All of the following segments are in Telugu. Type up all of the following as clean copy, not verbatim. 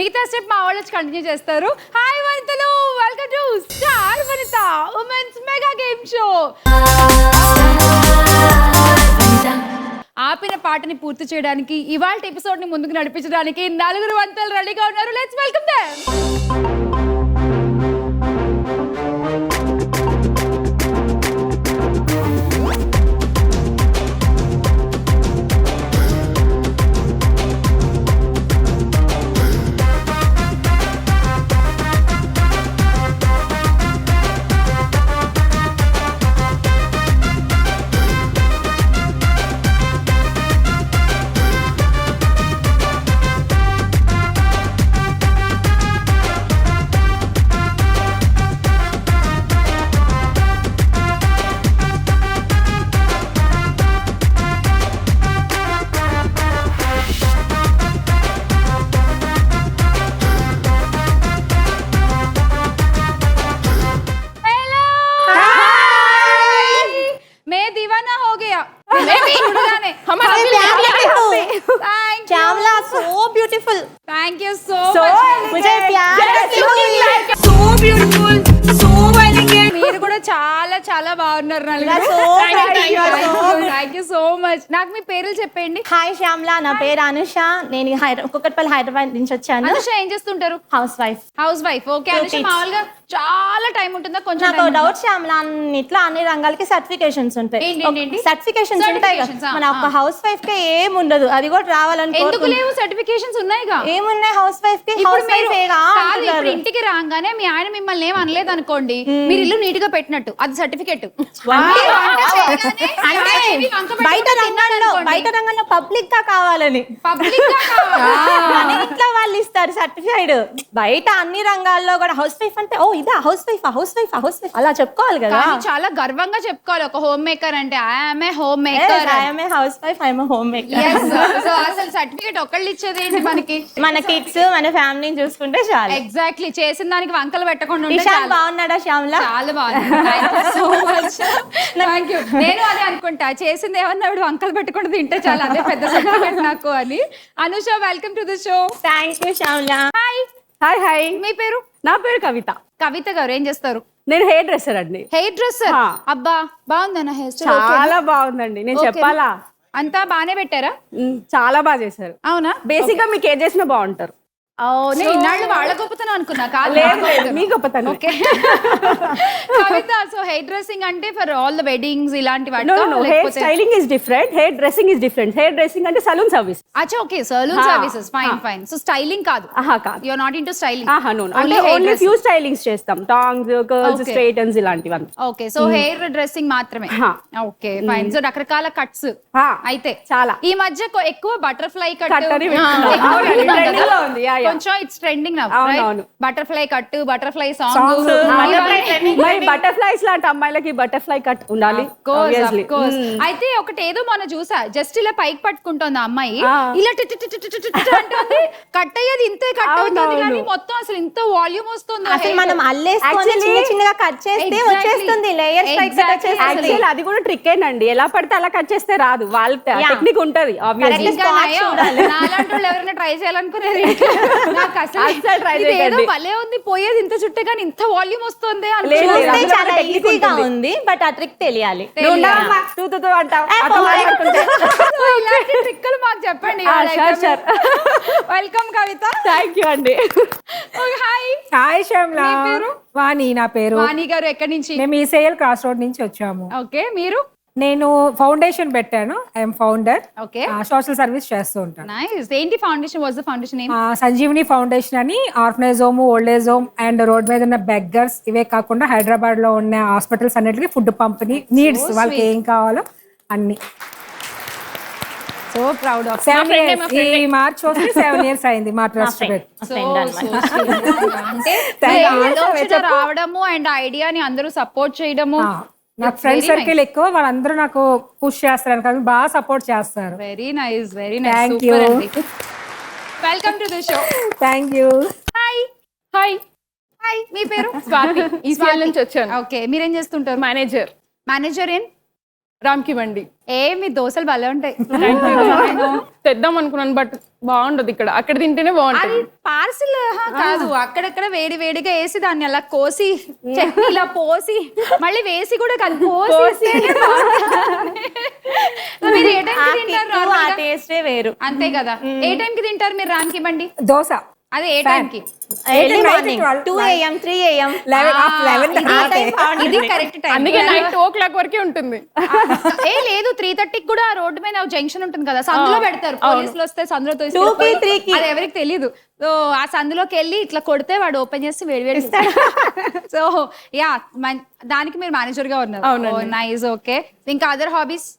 మిగతా స్టెప్ మా వాళ్ళు కంటిన్యూ చేస్తారు. హాయ్ వనితలు, welcome to star Vanitha women's mega game show. ఆపిన పాటని పూర్తి చేయడానికి ఇవాల్టి ఎపిసోడ్ ని ముందుకు నడిపించడానికి నలుగురు వనితలు రెడీగా ఉన్నారు. Let's welcome them. మీరు కూడా చాలా చాలా బాగున్నారు. Thank you so much. నాకు మీ పేర్లు చెప్పండి. హాయ్ శ్యామ్లా, నా పేరు అనుష. నేను కుక్కట్పల్లి హైదరాబాద్ నుంచి వచ్చాను. అనుష ఏం చేస్తుంటారు? House wife. House wife. Okay Anusha, మామూలుగా చాలా టైం ఉంటుందా? కొంచెం నాకు డౌట్ శ్యామ్లా, ఇట్లా అన్ని రంగాలకి సర్టిఫికేషన్స్ ఉంటాయి. సర్టిఫికేషన్స్ ఉంటాయి కదా, మన ఒక హౌస్ వైఫ్ కి ఏం ఉండదు, అది కూడా రావాలని. ఎందుకు లేవు? సర్టిఫికేషన్స్ ఉన్నాయిగా. ఏమున్నాయి హౌస్ వైఫ్ కి? హౌస్ వైఫ్ ఇప్పుడు ఇంటికి రాగానే మీ ఆయన మిమ్మల్ని ఏం అనలేదు అనుకోండి, మీరు ఇల్లు నీట్ గా పెట్టినట్టు, అది సర్టిఫికేట్. బయట రంగంలో పబ్లిక్ గా కావాలని, ఇంట్లో వాళ్ళు ఇస్తారు సర్టిఫైడ్. బయట అన్ని రంగాల్లో కూడా హౌస్ వైఫ్ అంటే ఓ ఇదా house wife, house wife, house wife అలా చెప్పుకోవాలి కదా. చాలా గర్వంగా చెప్పుకోవాలి. ఒక హోమ్ మేకర్ అంటే I'm a home maker, I'm a house wife, I'm a home maker. So అసలు సర్టిఫికేట్ ఒకళ్ళు ఇచ్చేది ఏంటి మనకి? మన కిడ్స్ మన ఫ్యామిలీని చూసుకుంటే చాలు. ఎగ్జాక్ట్లీ. చేసిన దానికి వంకలు పెట్టకుండా బాగున్నాడా శ్యామ్లా? చాలా బాగుంది. నేను అదే అనుకుంటా, చేసింది ఏమన్నా వంకలు పెట్టకుండా తింటే చాలా, అదే పెద్ద సర్టిఫికేట్ నాకు అని. Anusha, welcome to the show. Thank you Shyamala. Hi. Hi hi. మీ పేరు? నా పేరు కవిత. కవిత గారు ఏం చేస్తారు? నేను హెయిర్ డ్రెస్సర్ అండి. Hair dresser. అబ్బా బాగుందన్న హెయిర్ స్టైల్. చాలా బాగుందండి. నేను చెప్పాలా? అంతా బాగానే పెట్టారా? చాలా బాగా చేశారు. అవునా? బేసిక్ గా మీకు ఏం చేసినా బాగుంటారు. నేను ఇన్నాళ్ళు వాళ్ళ గొప్పతనం అనుకున్నా, కాదు మీ గొప్పతనం. Okay Kavitha, so hair dressing అంటే ఫర్ ఆల్ ద వెడ్డింగ్స్ ఇలాంటి వాటి? Hair styling is different, hair dressing is different. Hair dressing అంటే సలూన్ సర్వీస్. అచ్చా, okay, salon services. Fine fine. So styling కాదు? కాదు. You are not into styling? అంటే ఓన్లీ ఫ్యూ స్టైలింగ్స్ చేస్తాం. టాంగ్స్, కర్ల్స్, స్ట్రైటన్స్ ఇలాంటివి. ఓకే, సో హెయిర్ డ్రెస్సింగ్ మాత్రమే. Okay fine. సో రకరకాల కట్స్ అయితే చాలా. ఈ మధ్య ఎక్కువ బటర్ఫ్లై కట్ కొంచెం it's trending now, right? Butterfly cut, butterfly song. Butterflies లాంటి అమ్మాయిలకి బటర్ఫ్లై కట్ ఉండాలి. అయితే ఒకటి ఏదో మొన్న చూసా, జస్ట్ ఇలా పైకి పట్టుకుంటోంది ఆ అమ్మాయి, ఇలా అంటుంది, కట్ అయ్యేది ఇంతే కట్ అవుతుంది కానీ మొత్తం అసలు ఇంత వాల్యూమ్ వస్తుంది. అసలు మనం అల్లేసుకొని చిన్న చిన్నగా కట్ చేస్తే వచ్చేస్తుంది లేయర్స్ పైకి వచ్చేస్తుంది. అది కూడా ట్రిక్ ఏనండి, ఎలా పడితే అలా కట్ చేస్తే రాదు, వాళ్ళ టెక్నిక్ ఉంటది. ఆబ్వియస్లీ నాలాంటి వాళ్ళు ఎవరైనా ట్రై చేయాలనుకునేది నాకు అసలు ఏదో భలే ఉంది, పోయేది ఇంత చుట్టే కానీ ఇంత వాల్యూమ్ వస్తుంది. చాలా ఈజీగా ఉంది, బట్ ఆ ట్రిక్ తెలియాలి. ఇలాంటి ట్రిక్లు మాకు చెప్పండి. Welcome Kavitha. థ్యాంక్ యూ అండి. హాయ్. హాయ్ శ్యామ్లా. వాణి నా పేరు. వాణి గారు ఎక్కడి నుంచి? మేము ఈ సేల్ క్రాస్ రోడ్ నుంచి వచ్చాము. ఓకే, మీరు? నేను ఫౌండేషన్ పెట్టాను. I'm founder. Okay, social service చేస్తూ ఉంటాను. నైస్. ఏంటి foundation? What's the foundation name? Sanjeevani foundation అని orphanage home, old age home and road మీద ఉన్న బెగ్గర్స్, ఇవే కాకుండా హైదరాబాద్ లో ఉన్న హాస్పిటల్స్ అన్నిటికీ ఫుడ్ పంపిణీ, నీడ్స్ వాళ్ళకి ఏం కావాలో అన్ని. So proud of. 7 years. ఈ మార్చ్ వస్తే 7 years అయింది మా ట్రస్ట్ పెట్టి. అంటే రావడము అండ్ ఐడియాని అందరూ సపోర్ట్ చేయడము. నాకు ఫ్రెండ్ సర్కిల్ ఎక్కువ, వాళ్ళందరూ నాకు పుష్ చేస్తారు కానీ బాగా సపోర్ట్ చేస్తారు. Very nice, very nice. Thank you. Welcome to the show. Thank you. Hi. Hi. Hi. మీ పేరు? స్వాతి. ఈసీఎల్ నుంచి వచ్చాను. ఓకే, మీరేం చేస్తుంటారు? మేనేజర్. మేనేజర్ ఇన్ రామ్కి బండి మీ దోశలు భలే ఉంటాయి. తెద్దాం అనుకున్నాను బట్ బాగుండదు ఇక్కడ, అక్కడ తింటేనే అది బాగుంటుంది. పార్సిల్ కాదు, అక్కడక్కడ వేడి వేడిగా వేసి దాన్ని అలా కోసి చట్నీ ఇలా పోసి మళ్ళీ వేసి కూడా కాదు పోసి మీరు ఏ టైంకి తింటారు ఆ normal గా? టేస్టే వేరు. అంతే కదా. ఏ టైంకి తింటారు మీరు రామ్కి బండి? దోశ అదే ఏ టైంకి? ఎర్లీ మార్నింగ్ 2 AM 3 AM 11 ఇది కరెక్ట్ టైం. అందుకే నైట్ 2 o'clock వరకే ఉంటుంది. లేదు 3:30కి కూడా రోడ్డు మీద జంక్షన్ ఉంటుంది కదా, సందులో పెడతారు. పోలీసులు వస్తే సందులో 2 కి 3 కి. అది ఎవరికి తెలియదు. సో ఆ సందులోకి వెళ్ళి ఇట్లా కొడితే వాడు ఓపెన్ చేసి వేడి వేడి ఇస్తాడు. సో యా దానికి మీరు మేనేజర్ గా ఉన్నారు. నైస్. ఓకే, ఇంకా అదర్ హాబీస్?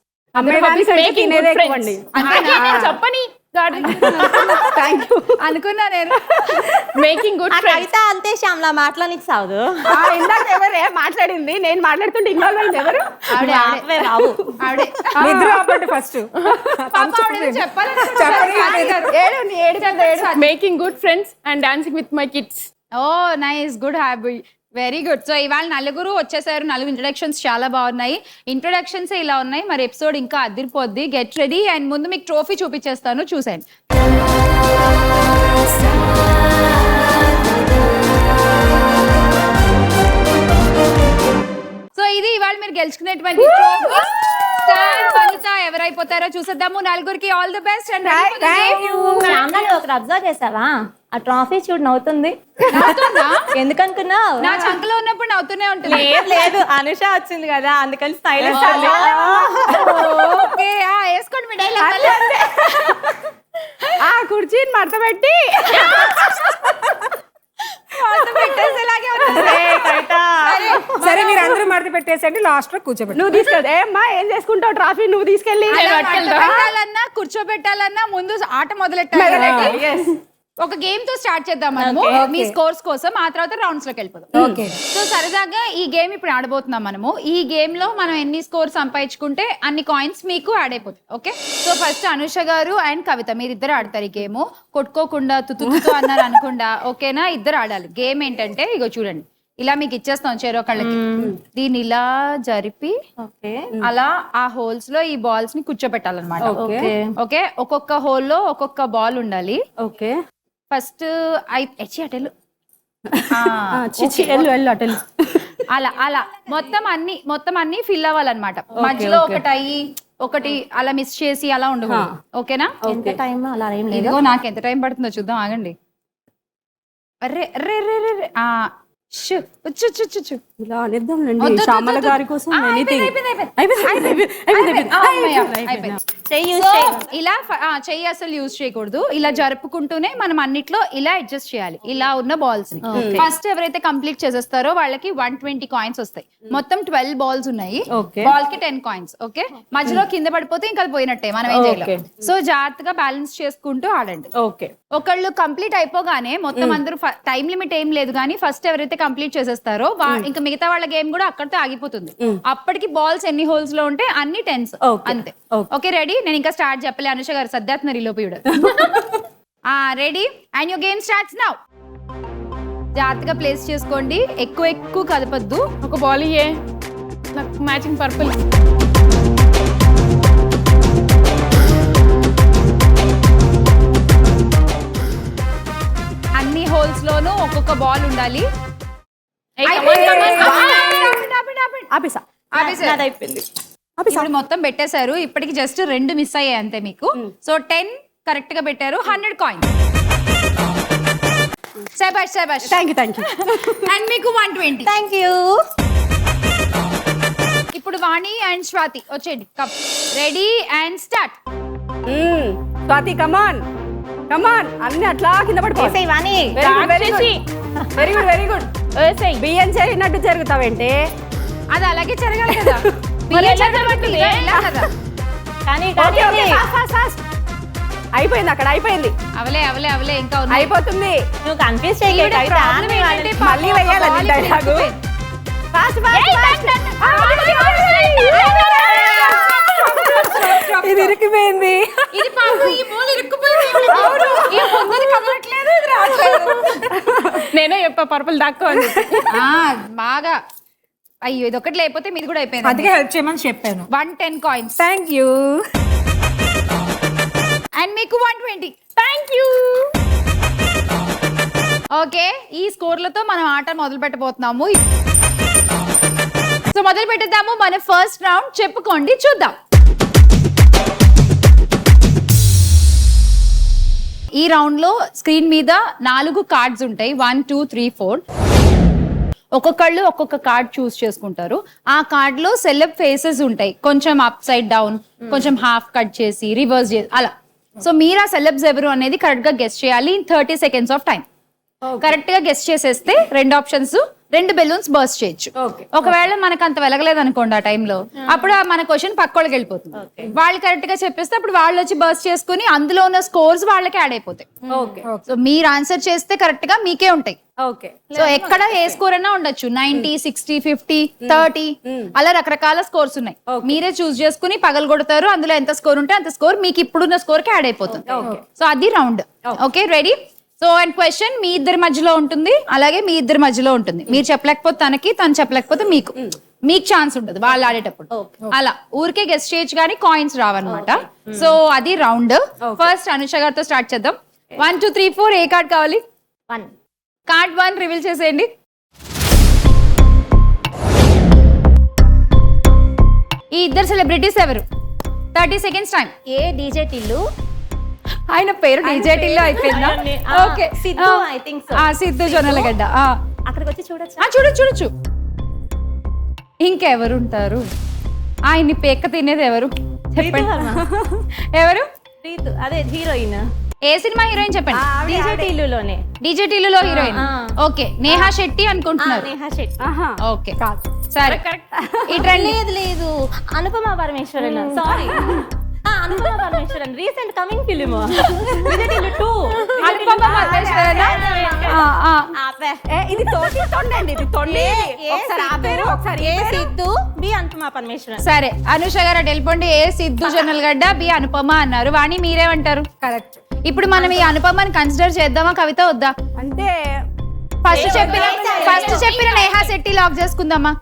చెప్పని అనుకున్నా నేను. మేకింగ్ గుడ్ కవిత అంతే శ్యామ్లా మాట్లాడనికి సాగు. ఇందాక ఎవరే మాట్లాడింది, నేను మాట్లాడుతుంటే ఇన్వాల్వ్ అయింది ఎవరు? ఆపే బాబు. ఆవిడే నిద్ర ఆపండి first. Making good friends and dancing with my kids. Oh nice, good hobby, very good. So ఇవాళ నలుగురు వచ్చేసారు, 4 ఇంట్రొడక్షన్స్ చాలా బాగున్నాయి. ఇంట్రొడక్షన్స్ ఇలా ఉన్నాయి, మరి ఎపిసోడ్ ఇంకా అదిరిపోద్ది. Get ready. అండ్ ముందు మీకు ట్రోఫీ చూపించేస్తాను, చూసేయండి. సో ఇది ఇవాళ మీరు గెలుచుకునేటువంటి ట్రోఫీ. స్టార్ వనిత ఎవరైపోతారో చూసేద్దాము. నలుగురికి all the best. And Shyamla ఒకటి అబ్జర్వ్ చేసావా? ఆ ట్రాఫీ చూడు నవ్వుతుంది. ఎందుకనుకున్నావు? నా చంకలో ఉన్నప్పుడు నవ్వుతూనే ఉంటుంది. లేదు అనుష వచ్చింది కదా, అందుకని స్టైలిష్. ఓకే, వేసుకోండి మీ డైలాగ్. ఆ కుర్చీని మడత పెట్టి పెట్టేసేలాగే ఉంది. సరే మీరు అందరూ మడత పెట్టేసండి, లాస్ట్ లో కూర్చోబెట్టి. నువ్వు తీసుకెళ్తా ఏమ్మా, ఏం చేసుకుంటావు? ట్రాఫీ నువ్వు తీసుకెళ్ళి అలా పెట్టాలన్నా కూర్చోబెట్టాలన్నా ముందు ఆట మొదలెట్టాలి. ఒక గేమ్ తో స్టార్ట్ చేద్దాం మనము, మీ స్కోర్స్ కోసం. ఆ తర్వాత రౌండ్స్ లోకి వెళ్ళిపోదాం. ఓకే. సో సరదాగా ఈ గేమ్ ఇప్పుడు ఆడబోతున్నాం మనము. ఈ గేమ్ లో మనం ఎన్ని స్కోర్ సంపాదించుకుంటే అన్ని కాయిన్స్ మీకు యాడ్ అయిపోతాయి. ఓకే, సో ఫస్ట్ అనుష గారు అండ్ కవిత మీరిద్దరు ఆడతారు ఈ గేమ్. కొట్టుకోకుండా తుతుతో అన్నారు అనుకుండా, ఓకేనా? ఇద్దరు ఆడాలి. గేమ్ ఏంటంటే ఇగో చూడండి, ఇలా మీకు ఇచ్చేస్తాం చెరో కళ్ళకి. దీన్ని ఇలా జరిపి అలా ఆ హోల్స్ లో ఈ బాల్స్ ని కూర్చోబెట్టాలన్నమాట. ఓకే, ఒక్కొక్క హోల్ లో ఒక్కొక్క బాల్ ఉండాలి. ఓకే, ఫస్ట్ అటెలు అలా అలా మొత్తం అన్ని ఫిల్ అవ్వాలన్నమాట. మధ్యలో ఒకటి అలా మిస్ చేసి అలా ఉండకూడదు. ఓకేనా? ఎంత టైం అలా ఏం లేదు. ఇదిగో నాకు ఎంత టైం పడుతుందో చూద్దాం, ఆగండి. అర్రే అర్రే అర్రే అర్రే ఇలా అనేద్దాంలేండి శ్యామల గారి కోసం. ఇలా చెయ్యి అసలు యూజ్ చేయకూడదు. ఇలా జరుపుకుంటూనే మనం అన్నిట్లో ఇలా అడ్జస్ట్ చేయాలి, ఇలా ఉన్న బాల్స్ ని. ఫస్ట్ ఎవరైతే కంప్లీట్ చేసేస్తారో వాళ్ళకి 120 కాయిన్స్ వస్తాయి. మొత్తం 12 బాల్స్ ఉన్నాయి, బాల్ కి 10 కాయిన్స్. ఓకే, మధ్యలో కింద పడిపోతే ఇంకా పోయినట్టే, మనం ఏం చేయలేం. సో జాగ్రత్తగా బ్యాలెన్స్ చేసుకుంటూ ఆడండి. ఓకే, ఒకళ్ళు కంప్లీట్ అయిపోగానే మొత్తం అందరూ టైం లిమిట్ ఏం లేదు కానీ ఫస్ట్ ఎవరైతే కంప్లీట్ చేసేస్తారో ఇంకా మిగతా వాళ్ళ గేమ్ కూడా అక్కడితో ఆగిపోతుంది. అప్పటికి బాల్స్ ఎన్ని హోల్స్ లో ఉంటే అన్ని 10s అంతే. Okay ready? నేను ఇంకా స్టార్ట్ చెప్పలే, అనుష గారు సద్దాత్న రిలోపియుడు. Ready and your game starts now. జాగ్రత్తగా ప్లేస్ చేసుకోండి, ఎక్కువ కదపద్దు. ఒక బాల్ ఇయ్యే, నాకు మ్యాచింగ్ పర్పుల్. అన్ని హోల్స్ లోనూ ఒక్కొక్క బాల్ ఉండాలి. ఇప్పుడు మొత్తం పెట్టేశారు. ఇప్పటికి జస్ట్ 2 మిస్ అయ్యాయి అంతే మీకు. సో 10 కరెక్ట్ గా పెట్టారు. 100 కాయిన్స్. శభాష్. Thank you. అండ్ మీకు 120. Thank you. ఇప్పుడు వాణి అండ్ స్వాతి వచ్చేయండి. Cup ready and start. Swathi come on అన్ని అట్లా కింద పడిపోతాయి. Very good. బియ్యం జరిగినట్టు జరుగుతావేంటే అది అలాగే జరగాలి కదా. ఇలా కదా. అయిపోయింది, అక్కడ అయిపోయింది. అవలే ఇంకా అయిపోతుంది. నువ్వు కన్ఫ్యూజ్ చేయలేదు. మళ్ళీ వెయ్యాలి డైలాగు. ఇది ఇరికిపోయింది. ఇది పాపం ఈ మూల ఇరుక్కుపోయింది. ఈ ముందుది కదలట్లేదు, ఇది రావట్లేదు. నేనే చెప్పా పర్పుల్ దాక్కో అని. బాగా అయ్యో ఇది ఒకటి లేకపోతే మీది కూడా అయిపోయింది. అందుకే హెల్ప్ చేయమని చెప్పాను. 110 కాయిన్స్ థ్యాంక్ యూ. అండ్ మీకు 120. Thank you. ఓకే, ఈ స్కోర్లతో మనం ఆట మొదలు పెట్టబోతున్నాము. సో మొదలు పెట్టేద్దాము మన ఫస్ట్ రౌండ్. చెప్పుకోండి చూద్దాం. ఈ రౌండ్ లో స్క్రీన్ మీద 4 కార్డ్స్ ఉంటాయి. 1 2 3 4. ఒక్కొక్కళ్ళు ఒక్కొక్క కార్డ్ చూస్ చేసుకుంటారు. ఆ కార్డ్ లో సెలబ్ ఫేసెస్ ఉంటాయి. కొంచెం అప్ సైడ్ డౌన్, కొంచెం హాఫ్ కట్ చేసి, రివర్స్ చేసి అలా. సో మీరు ఆ సెలబ్స్ ఎవరు అనేది కరెక్ట్ గా గెస్ట్ చేయాలి in 30 seconds of time. Correct గా గెస్ట్ చేసేస్తే 2 ఆప్షన్స్, 2 బెలూన్స్ బర్స్ట్ చేయొచ్చు. ఒకవేళ మనకు అంత వెలగలేదు అనుకోండి ఆ టైంలో, అప్పుడు మన క్వశ్చన్ పక్కోళ్ళకి వెళ్ళిపోతుంది. వాళ్ళు కరెక్ట్ గా చెప్పేస్తే అప్పుడు వాళ్ళు వచ్చి బర్స్ట్ చేసుకుని అందులో ఉన్న స్కోర్స్ వాళ్ళకి యాడ్ అయిపోతాయి. సో మీరు ఆన్సర్ చేస్తే కరెక్ట్ గా మీకే ఉంటాయి. సో ఎక్కడ ఏ స్కోర్ అయినా ఉండొచ్చు. 90, 60, 50, 30 అలా రకరకాల స్కోర్స్ ఉన్నాయి. మీరే చూస్ చేసుకుని పగలు కొడతారు. అందులో ఎంత స్కోర్ ఉంటే అంత స్కోర్ మీకు ఇప్పుడున్న స్కోర్ కి యాడ్ అయిపోతుంది. సో అది round. Okay, ready? So and question మీ ఇద్దరి మధ్యలో ఉంటుంది, అలాగే మీ ఇద్దరి మధ్యలో ఉంటుంది. మీరు చెప్పలేకపోతే తనకి, తను చెప్పలేకపోతే మీకు ఛాన్స్ ఉంటుంది వాళ్ళు ఆడేటప్పుడు. అలా ఊరికే గెస్ట్ చేయొచ్చు కానీ కాయిన్స్ రావన్నమాట. సో అది రౌండ్. ఫస్ట్ అనుష గారితో స్టార్ట్ చేద్దాం. 1 2 3 4 ఏ కార్డ్ కావాలి? 1. కార్డ్ 1 రివీల్ చేసేయండి. ఈ ఇద్దరు సెలబ్రిటీస్ ఎవరు? 30 seconds టైం. ఏ డీజే టిల్లు, ఆయన పేరు డీజే టిల్లు అయిపోయిందా? Okay, Siddhu, I think so. Siddhu Jonnalagadda. అక్కడికి వచ్చి చూడొచ్చు. చూడొచ్చు. ఇంకెవరు ఉంటారు? ఆయన్ని పేక తినేది ఎవరు చెప్పండి. ఎవరు? రీతు, అదే హీరోయిన్. ఏ సినిమా హీరోయిన్ చెప్పండి. డీజే టిల్లులోనే. డీజే టిల్లులో హీరోయిన్. ఓకే, నేహా శెట్టి అనుకుంటున్నారు. నేహా శెట్టి. ఓకే సరే, ఈ ట్రెండ్ లేదు Anupama Parameswaran. Sorry, Anupama Parameswaran recent coming film DJ Tillu 2. Anupama పరమేశ్వరనా? ఇది తొండండి, ఇది తొండే. ఒకసారి ఆ పేరు, ఒకసారి ఏ సిద్ధు, బి అనుపమ పరమేశ్వరన్. సరే, అనుష గారు అటు వెళ్ళిపోండి. ఏ సిద్ధు జొన్నలగడ్డ, బి అనుపమ అన్నారు. వాణి మీరేమంటారు? కరెక్ట్. ఇప్పుడు మనం ఈ అనుపమని కన్సిడర్ చేద్దామా, కవిత వద్దా? అంటే ఫస్ట్ చెప్పిన నేహా శెట్టి లాక్ చేసుకుందామా?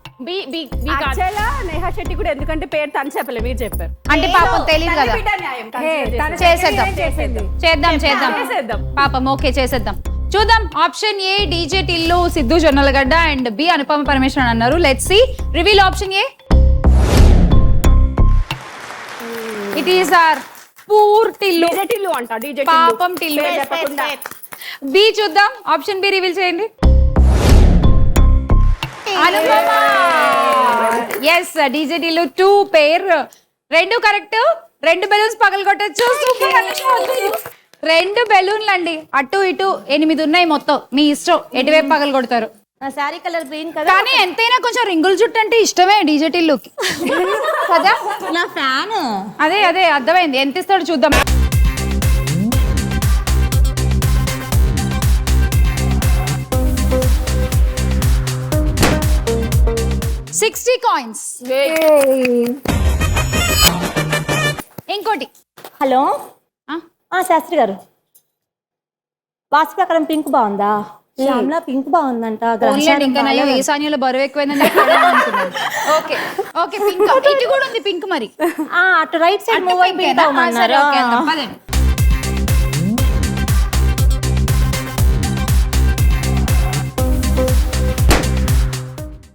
యాక్చువల్గా నేహా శెట్టి కూడా, ఎందుకంటే పేరు తను చెప్పలే, మీరు చెప్పారు. అంటే పాపం తెలియదు కదా. చేద్దాం పాపం. ఓకే చేసేద్దాం, చూద్దాం. Option A DJ Tillu, Siddhu Jonnalagadda and B Anupama Parameswaran అన్నారు. Let's see. Reveal option A. It is our poor Tillu. Tillu అంట, డీజే పాపం టిల్లు. బి చూద్దాం. ఆప్షన్ బి రివీల్ చేయండి. అనుపమ. ఎస్, డీజే టిల్లు 2 పేర్. 2 కరెక్ట్. 2 బెలూన్స్ పగలు కొట్టచ్చు. 2 బెలూన్లు అండి. అటు ఇటు 8 ఉన్నాయి మొత్తం. మీ ఇష్టం ఎటువైపు పగలు కొడతారు. నా శారీ కలర్ గ్రీన్ కదా, కానీ ఎంతైనా కొంచెం రింగుల జుట్టు అంటే ఇష్టమే డీజే టిల్లుకి కదా. నా ఫ్యాన్. అదే అర్థమైంది. ఎంత ఇస్తాడు చూద్దాం. 60 కాయిన్స్. ఇంకోటి. హలో, శాస్త్రి గారు, వాస్తు ప్రకారం పింక్ బాగుందా? శ్యామ్లా పింక్ బాగుందంట. ఇంకా నయ్యో ఈశాన్యంలో బరువు ఎక్కువైందని ఓకే ఓకే, పింక్ ఇటు కూడా ఉంది పింక్. మరి అటు రైట్ సైడ్ మూవ్ అయిపోయింది.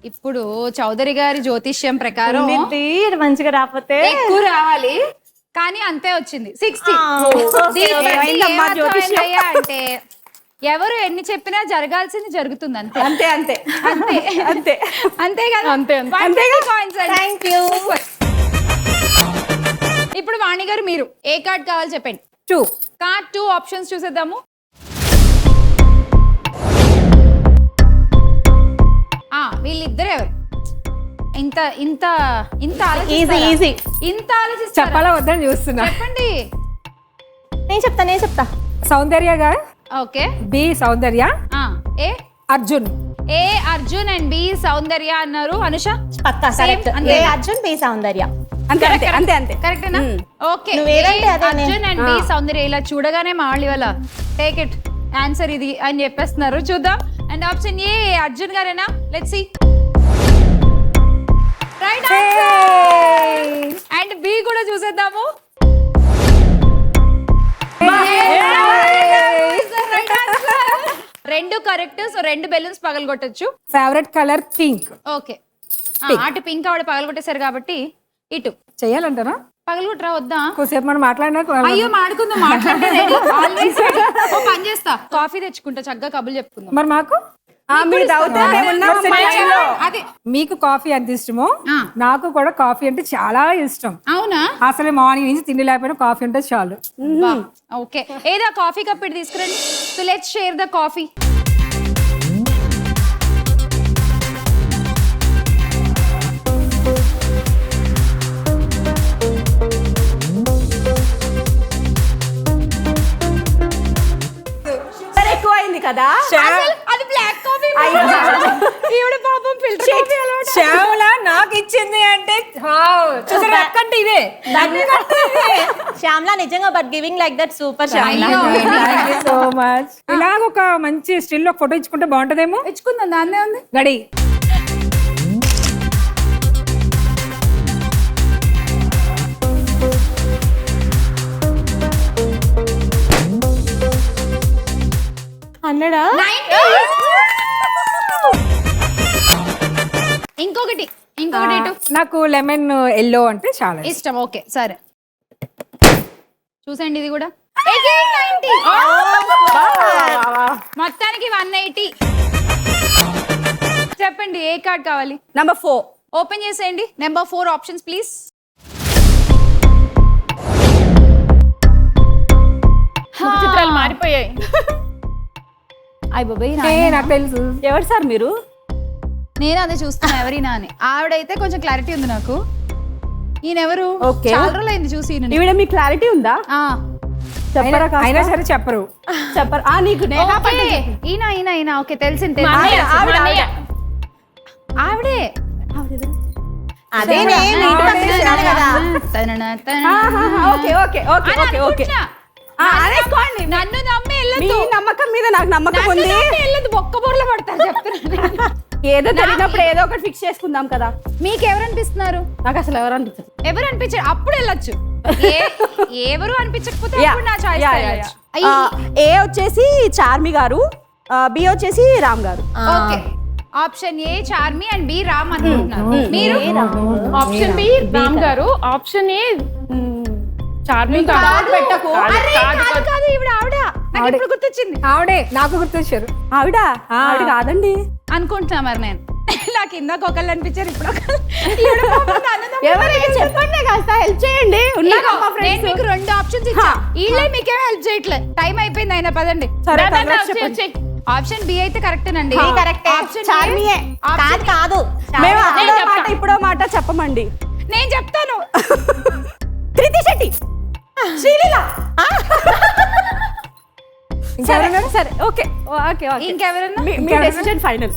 ఇప్పుడు చౌదరి గారి జ్యోతిష్యం ప్రకారం మంచిగా రాకపోతే ఎక్కువ రావాలి, కానీ అంతే వచ్చింది 60. అంటే ఎవరు ఎన్ని చెప్పినా జరగాల్సింది జరుగుతుంది. అంతే అంతే అంతే అంతే అంతే అంతే కదా. అంతే థ్యాంక్ యూ. ఇప్పుడు వాణి గారు, మీరు ఏ కార్డ్ కావాలి చెప్పండి. 2. కార్డ్ 2 ఆప్షన్స్ చూసేద్దాము. వీళ్ళిద్దరు ఎవరు? ఇంత ఇంత ఇంత ఈజీ. ఇంత ఆలోచిస్తారా? చెప్పాలా వద్దని చూస్తున్నా. చెప్పండి. నేను చెప్తా. సౌందర్య గారు. Okay. B Soundarya. A Arjun. A Arjun and B Soundarya అన్నారు. అనుష పక్కా correct. A Arjun, B Soundarya. అంతే అంతే అంతే అంతే కరెక్టేనా? ఓకే. నువ్వేదంటే అదే. అర్జున్ అండ్ బి సౌందర్య ఇలా చూడగానే మా వాళ్ళు ఇవాళ టేక్ ఇట్ ఆన్సర్ ఇది అని చెప్పేస్తున్నారు. చూద్దాం. అండ్ ఆప్షన్ ఏ అర్జున్ గారేనా? Let's see. Right and B కూడా చూసేద్దాము. రెండు కరెక్ట్. సో 2 బెలూన్స్ పగలగొట్టచ్చు. Favourite colour pink. ఓకే, అటు పింక్ ఆవిడ పగలగొట్టేశారు కాబట్టి ఇటు చెయ్యాలంటారా? పగలగొట్టరా వద్దా? కొద్దిసేపు మనం మాట్లాడినా అయ్యో మాడుకుందాం, మాట్లాడితే ready. Always ready. ఓ పని చేస్తా, కాఫీ తెచ్చుకుంటా, చక్కగా కబుర్లు చెప్పుకుందాం. మరి మాకు మీరు అదే మీకు కాఫీ ఎంత ఇష్టమో ఆ. నాకు కూడా కాఫీ అంటే చాలా ఇష్టం. అవునా? అసలు మార్నింగ్ నుంచి తిండి లేకపోయినా కాఫీ అంటే చాలు. ఓకే, ఏదా కాఫీ కప్ ఇటు తీసుకురండి. So let's share the coffee. ఎక్కువ అయింది కదా. అది బ్లాక్ కాఫీ. ఈవిడ పాపం ఫిల్టర్ కాఫీ అలవాటు. శ్యామల నాకు ఇచ్చింది అంటే చూసారా అక్కంటే ఇదే. శ్యామ్లా నిజంగా but giving like that super Shyamla. So much. ఇలాగ ఒక మంచి స్టిల్ ఒక ఫోటో ఇచ్చుకుంటే బాగుంటదేమో. తెచ్చుకుందాం, దాన్నే ఉంది. రెడీ. అన్నడా ఇంకొకటి ఇటు నాకు లెమన్ ఎల్లో అంటే చాలా ఇష్టం. ఇష్టం. ఓకే సరే, చూసండి ఇది కూడా. Again 90. మొత్తానికి 180. చెప్పండి ఏ కార్డ్ కావాలి? నంబర్ 4. ఓపెన్ చేసేయండి. Number 4 options please. చిత్రాలు మారిపోయాయి. అయ్య బాబాయ్, నాకు తెలుసు. ఎవరు సార్ మీరు? నేను అదే చూస్తున్నా ఎవరినా అని. ఆవిడైతే కొంచెం క్లారిటీ ఉంది నాకు. ఈయనెవరు? Okay. చాలా రోజులు అయింది చూసి ఈయనని. ఈవిడ మీ క్లారిటీ ఉందా? ఆ, చెప్పరా కాస్త? అయినా సరే చెప్పరు. చెప్పరు. నీకు ఓకే. ఈయన ఓకే తెలిసింది. మా అన్నయ్య. ఆవిడే అదేనే నీట్ పంపించాను కదా. Okay okay okay okay okay. అనేసుకోండి. నన్ను నమ్మి మీ వెళ్ళదు. నమ్మకం మీద నాకు నమ్మకం ఉంది. వెళ్ళదు, బొక్క బొర్ల పడతారు చెప్తున్నా. ఏదో తెలియనప్పుడు ఏదో ఒకటి ఫిక్స్ చేసుకుందాం కదా. మీకు ఎవరు అనిపిస్తున్నారు? నాకు అసలు ఎవరు అనిపించదు. ఎవరు అనిపించారు అప్పుడు వెళ్ళొచ్చు. ఎవరు అనిపించకపోతే Yeah. అప్పుడు నా choice Yeah, yeah, yeah. A వచ్చేసి చార్మి గారు, బి వచ్చేసి Ram garu. Okay, option A Charmi and B Ram అనుకుంటున్నారు. మీరు ఆప్షన్ బి రామ్ గారు, ఆప్షన్ ఏ చార్మి గారు. పెట్టకు. అరే, కాదు, ఈవిడ ఆవిడ. నాకు ఇప్పుడు గుర్తొచ్చింది. ఆవిడే నాకు గుర్తొచ్చారు. ఆవిడ కాదండి అనుకుంటున్నా మరి నేను. నాకు ఇందాక ఒకళ్ళు అనిపించారు, ఇప్పుడు ఒకళ్ళు. ఈవిడ పాపం నన్ను నమ్మి ఎవరైనా చెప్పండి, కాస్త హెల్ప్ చేయండి. ఇదిగో, నేను మీకు 2 ఆప్షన్స్ ఇచ్చా. వీళ్ళే మీకేం హెల్ప్ చేయట్లేదు. టైం అయిపోయింది, అయినా పదండి. సరే, దా, దా, congrats దా, చెప్పండి. చెయ్. ఆప్షన్ బి అయితే కరెక్టేనండి. కరెక్టే. ఆప్షన్ చార్మియే. కాదు మేము అప్పుడో చెప్తా. మాట ఇప్పుడో మాట చెప్పమండి. నేను చెప్తాను. కృతి శెట్టి, శ్రీలీల. సరే సరే ఓకే ఓకే ఓకే. ఇంకెవరన్నా? మీ డెసిషన్ ఫైనల్.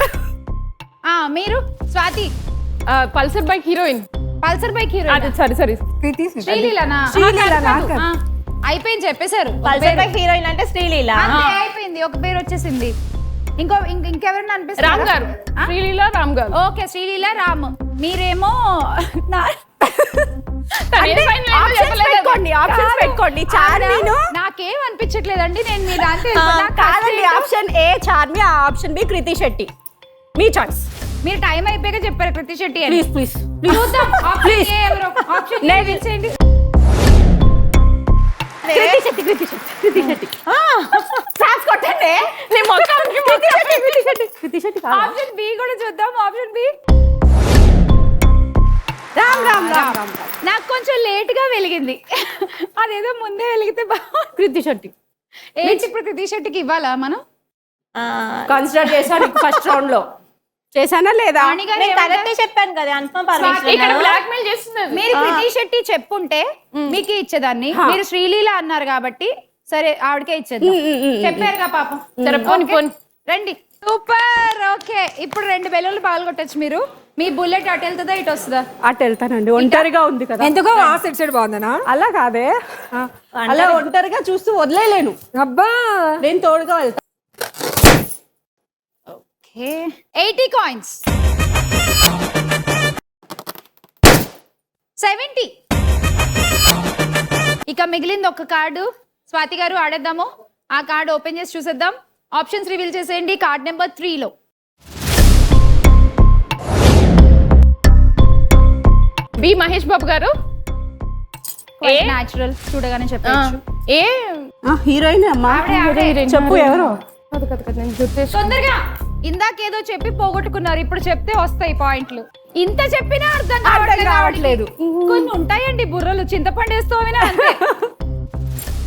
మీరు Swathi, Pulsar bike heroine. Pulsar bike hero. అది సరే ప్రీతి శ్రీలీలనా? శ్రీలీల కాదు. అయిపోయింది, చెప్పేశారు. పల్సర్ బైక్ హీరోయిన్ అంటే శ్రీలీల. అంతే, అయిపోయింది. ఒక పేరు వచ్చేసింది. ఇంకెవరన్నా రామ్ అనిపిస్తారు? గారు, శ్రీలీల రామ్ గారు. ఓకే, శ్రీలీల రామ్. మీరేమో తనే final ఏమో చెప్పలేదు. ఆప్షన్స్ పెట్టుకోండి. చార్మిను నాకేం అనిపించట్లేదండి. నేను మీ దాంట్లో కాదండి. Option A Charmi, option B Kriti Shetty. మీ చాయిస్. మీరు టైం అయిపోయాక చెప్పారు కృతి శెట్టి అని. ప్లీజ్ ప్లీజ్ చూద్దాం. ఆప్షన్ ఏ ఎవరో. ఆప్షన్ ఏ గెలిచేయండి. కృతి శెట్టి క్లాస్ కొట్టండి. నీ మొత్తానికి కృతి శెట్టి కాదు. ఆప్షన్ బి కూడా చూద్దాం. Option B Ram Ram Ram Ram. నాకు కొంచెం లేట్ గా వెలిగింది. అదేదో ముందే వెలిగితే బాగుంది. కృతి శెట్టి ఏంటి ఇప్పుడు కృతి శెట్టికి ఇవ్వాలా మనం? కన్సిడర్ చేశాను ఫస్ట్ రౌండ్ లో. చేశానా లేదా? వాణి గారు నేను ఏమంటారు? కరెక్టే చెప్పాను కదా. అనుపమ ఇక్కడ పరమేశ్వరన్. బ్లాక్ మెయిల్ చేస్తున్నది. మీరు కృతి శెట్టి చెప్పుంటే మీకే ఇచ్చేదాన్ని. మీరు శ్రీలీల అన్నారు కాబట్టి సరే ఆవిడకే ఇచ్చేద్దాం. చెప్పారుగా పాపం. సరే, పోనీ, ఓకే. పోనీ. రండి. సూపర్. ఓకే, ఇప్పుడు 2 బెలూన్లు పగలగొట్టచ్చు మీరు. మీ బుల్లెట్ అటు వెళ్తుందా ఇటు వస్తుందా? అటు వెళ్తానండి. ఒంటరిగా ఉంది కదా. ఎందుకో ఆ సైడ్ బాగుందనా? అలా కాదే, అలా ఒంటరిగా చూస్తూ వదిలేలేను. అబ్బా, నేను తోడుగా వెళ్తా. Okay, 80 coins. 70. ఇక మిగిలింది ఒక కార్డు. స్వాతి గారు ఆడేద్దాము. ఆ కార్డు ఓపెన్ చేసి చూసేద్దాం. ఆప్షన్స్ రివీల్ చేసేయండి. Card number 3లో B Mahesh Babu గారు. న్యాచురల్ చూడగానే చెప్పచ్చు. ఏ హీరోయిన్ అమ్మా. చెప్పు ఎవరు? నేను గుర్తేసు. తొందరగా. ఇందాకేదో చెప్పి పోగొట్టుకున్నారు, ఇప్పుడు చెప్తే వస్తాయి పాయింట్లు. ఇంత చెప్పినా అర్థం రావట్లేదు. కొన్ని ఉంటాయండి బుర్రలు, చింతపండు వేస్తోమినా అంతే.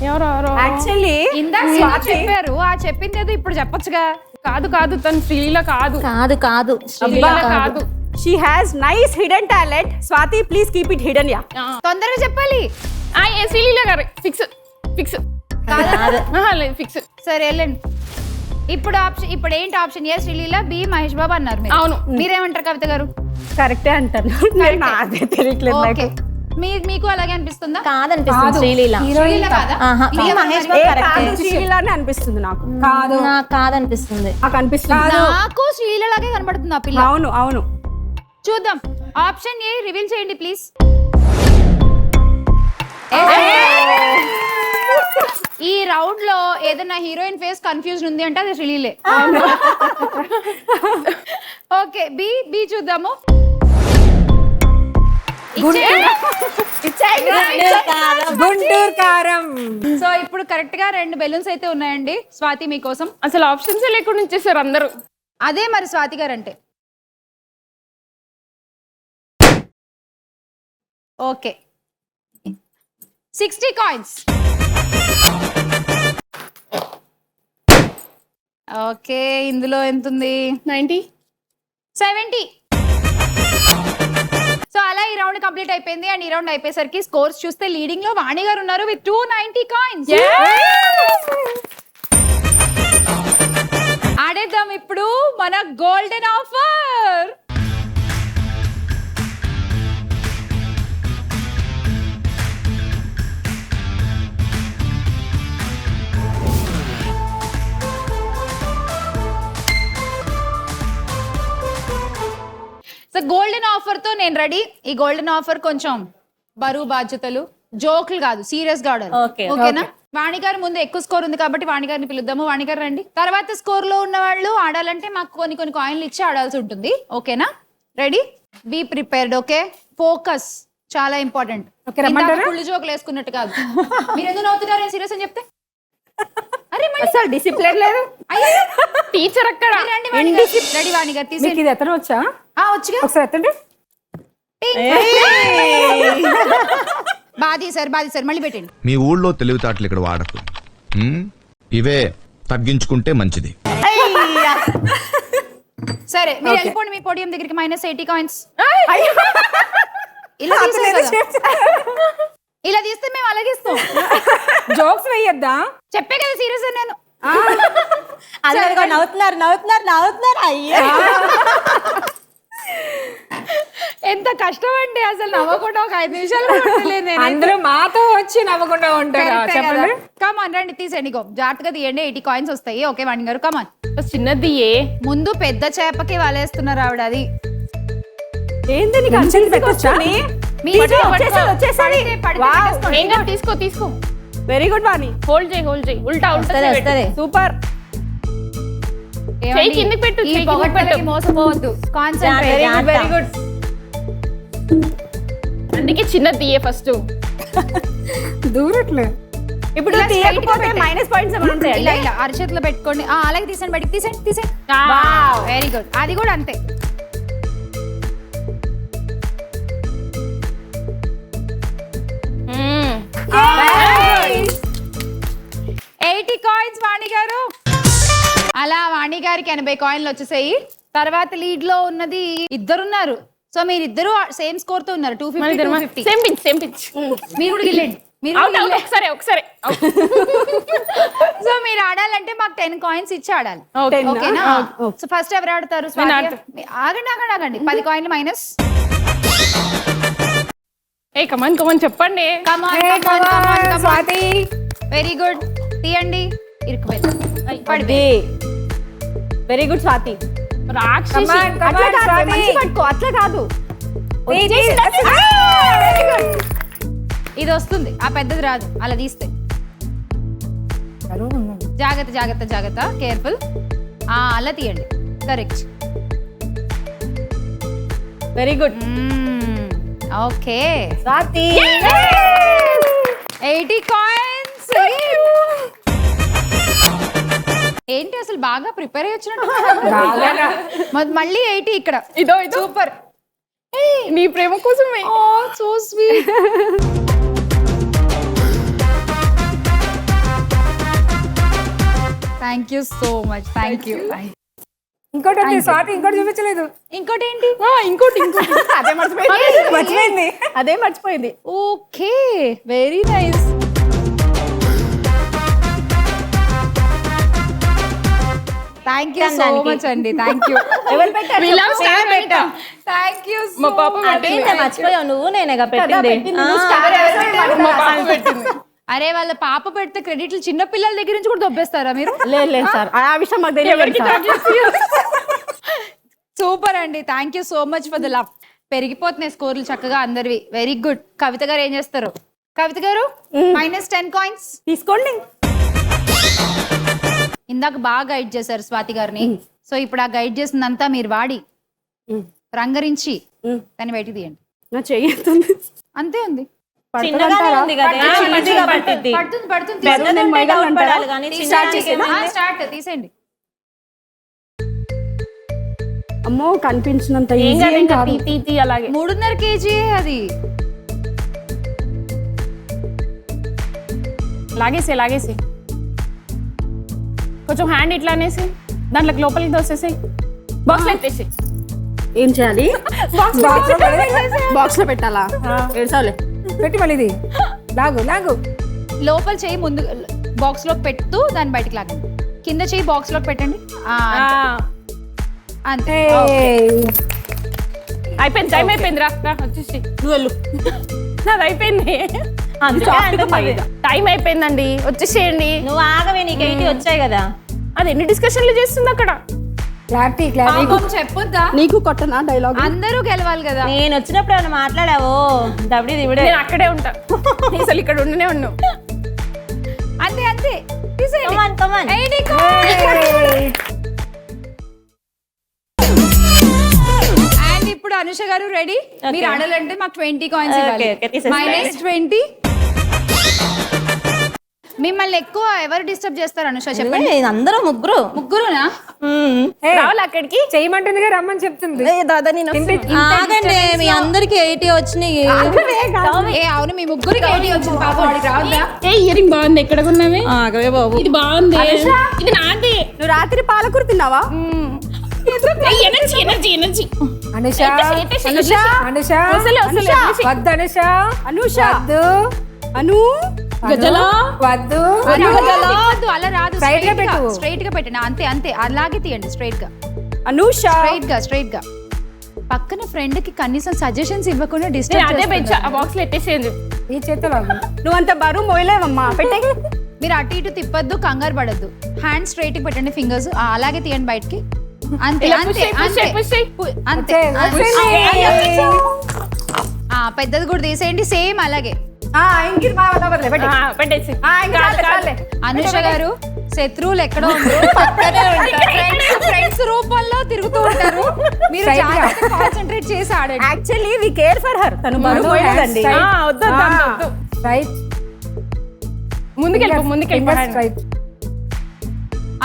ఎవరో యాక్చువల్లీ ఇందాక చెప్పారు, ఆ చెప్పింది ఏదో ఇప్పుడు చెప్పొచ్చుగా. కాదు తను శ్రీలీల కాదు. కాదు శ్రీలీల కాదు. She has nice hidden talent. Swathi please keep it hidden. Yeah తొందరగా చెప్పాలి. ఏ శ్రీలీల గారు. ఫిక్స్ లేదు ఫిక్స్. సరే వెళ్ళండి. ఇప్పుడు ఏంటి ఆప్షన్? ఏ శ్రీలీల, బి మహేష్ బాబు అన్నారు మీరు. అవును. మీరేమంటారు కవిత గారు? కరెక్టే అంటాను. నాదే తెలియట్లేదు. ఓకే, మీకు అలాగే అనిపిస్తుందా? కాదనిపిస్తుంది శ్రీలీల. శ్రీలీల కాదా? మహేష్ బాబు కరెక్ట్. శ్రీలీలానే అనిపిస్తుంది నాకు. కాదు, నాకు కాదనిపిస్తుంది. నాకు అనిపిస్తుంది. నాకు శ్రీలీల లాగే కనబడుతుంది ఆ పిల్ల. అవును చూద్దాం. ఆప్షన్ ఏ రివీల్ చేయండి ప్లీజ్. ఈ రౌండ్ లో ఏదైనా హీరోయిన్ ఫేస్ కన్ఫ్యూజన్ ఉంది అంటే అది శ్రీలీలే. ఓకే, బి చూద్దాము. గుంటూరు కారం. సో ఇప్పుడు కరెక్ట్ గా 2 బెలూన్స్ అయితే ఉన్నాయండి స్వాతి మీకోసం. అసలు ఆప్షన్స్ లేకుండా ఇచ్చేసారు అందరూ. అదే మరి స్వాతి గారు అంటే. Okay, 60 coins. ఓకే, ఇందులో ఎంత ఉంది? 90. 70. సో అలా ఈ రౌండ్ కంప్లీట్ అయిపోయింది. అండ్ ఈ రౌండ్ అయిపోయేసరికి స్కోర్స్ చూస్తే లీడింగ్ లో వాణి గారు ఉన్నారు విత్ 290 కాయిన్స్. ఆడేద్దాం ఇప్పుడు మన golden offer. So golden offer తో నేను రెడీ. ఈ గోల్డెన్ ఆఫర్ కొంచెం బరువు బాధ్యతలు, జోకులు కాదు, సీరియస్ గా ఆడాలి. ఓకేనా? వాణి గారు ముందు ఎక్కువ స్కోర్ ఉంది కాబట్టి వాణి గారిని పిలుద్దాము. వాణి గారు రండి. తర్వాత స్కోర్ లో ఉన్న వాళ్ళు ఆడాలంటే మాకు కొన్ని కాయిన్లు ఇచ్చి ఆడాల్సి ఉంటుంది. ఓకేనా? Ready? Be prepared. Okay, focus చాలా ఇంపార్టెంట్. పుళ్ళు జోకులు వేసుకున్నట్టు కాదు. మీరు ఎందుకు నవ్వుతున్నారు సీరియస్ అని చెప్తే? అరే అసలు డిసిప్లిన్ లేదు. టీచర్ అక్కడ. రెడీ వాణి గారు తీసి. ఇది ఎత్తడం వచ్చా? వచ్చుగా. ఒకసారి ఎత్తండి. బాధి సార్ మళ్ళీ పెట్టండి. మీ ఊళ్ళో తెలివితేటలు ఇక్కడ వాడకు. ఇవే తగ్గించుకుంటే మంచిది. సరే మీరు వెళ్ళిపోండి మీ పోడియం దగ్గరికి. -80 కాయిన్స్. ఇలా తీస్తే మేము అలాగే ఇస్తాం. జోక్స్ వేయద్దా? చెప్పే కదా సీరియస్ నేను. అందరూ నవ్వుతున్నారు. అయ్యో, ఎంత కష్టం అండి అసలు. నవ్వకుండా ఒక 5 నిమిషాలు కూడా ఉండలేదు నేను. అందరూ మాతో వచ్చి నవ్వకుండా ఉంటారు. చెప్పండి. కమాన్ రండి, తీసేయండి. జాగ్రత్తగా తీయండి. 80 కాయిన్స్ వస్తాయి. ఓకే వాణి గారు కమాన్. చిన్నది ముందు పెద్ద చేపకి వలేస్తున్నారు ఆవిడ. అది ఏంది నీకు అంచెలు పెట్టొచ్చా? తీసుకో. వెరీ గుడ్ వాణి. హోల్డ్ చేయి. ఉల్టా సూపర్. చెయ్యి కిందకి పెట్టు. ఈ పొగడ్తలకి మోసపోవద్దు. కాన్సంట్రేట్. Very good. అందుకే చిన్నది ఫస్ట్. దూరట్లే. ఇప్పుడు తీయకపోతే మైనస్ పాయింట్స్ ఏమైనా ఉంటాయి? ఇలా అరచేతిలో పెట్టుకోండి. అలాగే తీసండి, బయటికి తీసండి. Very good. అది కూడా అంతే. కాయిన్స్ వాణి గారు. అలా వాణి గారికి 80 కాయిన్లు వచ్చేసాయి. తర్వాత లీడ్ లో ఉన్నది ఇద్దరున్నారు. సో మీరిద్దరు సేమ్ స్కోర్ తో ఉన్నారు. 250. Same pitch. మీరు కూడా గిల్లండి. ఒకసారి. సో మీరు ఆడాలంటే మాకు 10 కాయిన్స్ ఇచ్చి ఆడాలి. ఓకేనా? సో ఫస్ట్ ఎవరు ఆడతారు? ఆగండి. 10 కాయిన్లు మైనస్. కమాన్ చెప్పండి. Very good. తీయండి. ఇరుక్కుపోయింది. Very good Swathi. రాక్షసి. అట్లా కాదు. వస్తుంది, ఆ పెద్దది రాదు అలా తీస్తే. జాగ్రత్త జాగ్రత్త జాగ్రత్త, కేర్ఫుల్. అలా తీయండి, correct. Very good. Okay, Swathi 80 coins. ఏంటి అసలు బాగా ప్రిపేర్ అయ్యొచ్చినట్టు. మళ్ళీ 80 ఇక్కడ. ఇదో సూపర్. నీ ప్రేమ కోసమే. So sweet. Thank you so much, thank you. ఇంకోటి ఉంది, స్వాతి ఇంకోటి చూపించలేదు. ఇంకోటి ఏంటి? ఇంకోటి మర్చిపోయింది. అదే మర్చిపోయింది. Okay, very nice. Thank you so much అండి, థ్యాంక్ యూ. ఎవరు పెట్టారు? Thank you. మా పాప అదేంటే మర్చిపోయావు నువ్వు? నేనేగా పెట్టింది. మా పాప పెట్టింది. అరే వాళ్ళ పాప పెడితే క్రెడిట్లు చిన్న పిల్లల దగ్గర నుంచి కూడా దొబ్బేస్తారా మీరు? లేదు సార్, ఆ విషయం మాకు తెలియదు. సూపర్ అండి, thank you so much for the love. పెరిగిపోతున్నాయి స్కోర్లు చక్కగా అందరివి. Very good. కవిత గారు ఏం చేస్తారు? కవిత గారు -10 కాయిన్స్ తీసుకోండి. ఇందాక బాగా గైడ్ చేశారు స్వాతి గారిని. సో ఇప్పుడు ఆ గైడ్ చేసిందంతా మీరు వాడి రంగరించి దాన్ని బయటికి తీయండి. నా చెయ్యి అంతే ఉంది. చిన్నగానే ఉంది కదా, చిన్నగా పట్టిద్ది. పడుతుంది పడుతుంది, పెద్దది ఉంటే డౌట్ పడాలి కానీ స్టార్ట్ తీసేయండి. అమ్మో, కనిపించినంత ఈజీ ఏం కాదు. తీ అలాగే 3.5 kg అది. లాగేసి కొంచెం హ్యాండ్ ఇట్లా అనేసి దాంట్లోకి లోపలికి దోసేసి బాక్స్ లో పెట్టేసి. ఏం చేయాలి? బాక్స్ లో పెట్టాలా? ఏడ్చాలే. పెట్టి మళ్ళీ ఇది లాగు. లోపల చెయ్యి ముందు బాక్స్ లోకి పెడుతూ దాన్ని బయటికి లాగండి. కింద చెయ్యి బాక్స్ లోకి పెట్టండి. అంతే. అయిపోయింది, టైం అయిపోయింది. రా వచ్చేసి నువ్వు వెళ్ళు. నాది అయిపోయింది. టైం అయిపోయిందండి, వచ్చేసేయండి. నువ్వు ఆగవే, నీకు 80 వచ్చాయి కదా. అది ఎన్ని డిస్కషన్లు చేస్తుంది అక్కడ. క్లారిటీ చెప్పొద్దా? నీకు కొట్టనా డైలాగ్? అందరూ గెలవాలి కదా. నేను వచ్చినప్పుడు ఏమైనా మాట్లాడావో దబడి దివిడే. నేను అక్కడే ఉంటా, అసలు ఇక్కడ ఉండనే ఉన్నావు. అంతే అంతే, తీసేయండి. Come on. 80 coins. అండ్ ఇప్పుడు అనుష గారు రెడీ. మీరు ఆడాలంటే మాకు 20 కాయిన్స్ ఇవ్వాలి. -20. మిమ్మల్ని ఎక్కువ ఎవరు డిస్టర్బ్ చేస్తారు అనుష చెప్పండి? అందరూ ముగ్గురునా? రావాలి అక్కడికి. చేయమంటుందిగా, రమ్మని చెప్తుంది. ఆగండి, మీ అందరికి 80 వచ్చినాయి. అవును, మీ ముగ్గురికి 80 వచ్చింది. పాప వాడికి రావద్దా? ఇయరింగ్ బాగుంది, ఎక్కడ కొన్నావే? ఆగవే బాబు, ఇది బాగుంది. ఇది నాది. నువ్వు రాత్రి పాలకూర తిన్నావా? ఎనర్జీ అనుష వద్దు. అలా రాదు, స్ట్రైట్ గా పెట్టండి. అంతే అంతే, అలాగే తీయండి. స్ట్రైట్ గా పక్కన ఫ్రెండ్ కి కనీసం సజెషన్స్ ఇవ్వకుండా డిస్టర్బ్. ఆ బాక్స్ లో ఎట్టేసేయండి. ఈ చేతిలో నువ్వు అంత బరువు మోయలేవమ్మా, పెట్టే. మీరు అటు ఇటు తిప్పొద్దు, కంగారు పడద్దు. హ్యాండ్ స్ట్రైట్ కి పెట్టండి, ఫింగర్స్ అలాగే తీయండి బయటికి. అంతే అంతే అంతే. పెద్దది కూడా తీసేయండి, సేమ్ అలాగే. పెట్టేసి. అనుష గారు శత్రువులు ఎక్కడో ఫ్రెండ్స్ రూపంలో తిరుగుతూ ఉంటారు. మీరు కాన్సంట్రేట్ చేసి ఆడండి. Actually we care for her. తను బరువు మోయలేదండి. రైట్, ముందుకెళ్ళి.